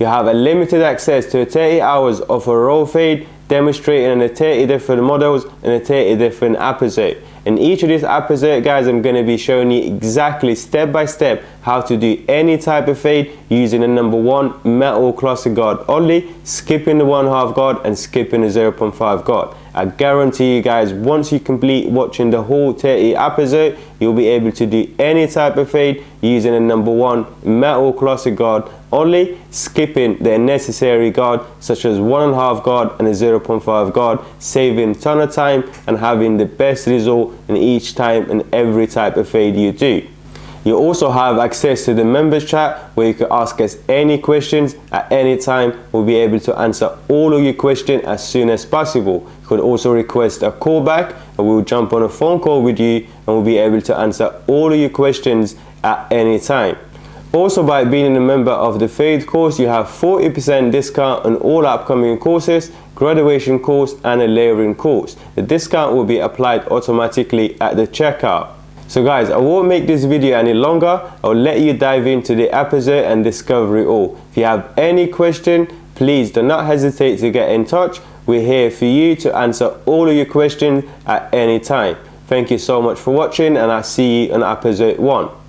You have a limited access to 30 hours of a raw fade, demonstrating in 30 different models and 30 different episodes. In each of these episodes, guys, I'm going to be showing you exactly step by step how to do any type of fade using the number 1 metal cluster guard only, skipping the 1/2 guard and skipping the 0.5 guard. I guarantee you guys, once you complete watching the whole 30 episode, you'll be able to do any type of fade using the number 1 metal cluster guard only, skipping the unnecessary guard such as 1/2 guard and a 0.5 guard, saving a ton of time and having the best result in each time and every type of fade you do. You also have access to the members chat where you can ask us any questions at any time. We'll be able to answer all of your questions as soon as possible. You could also request a call back and we'll jump on a phone call with you and we'll be able to answer all of your questions at any time. Also, by being a member of the Fade course, you have 40% discount on all upcoming courses, graduation course and a layering course. The discount will be applied automatically at the checkout. So guys, I won't make this video any longer. I'll let you dive into the episode and discover it all. If you have any question, please do not hesitate to get in touch. We're here for you to answer all of your questions at any time. Thank you so much for watching and I'll see you on episode 1.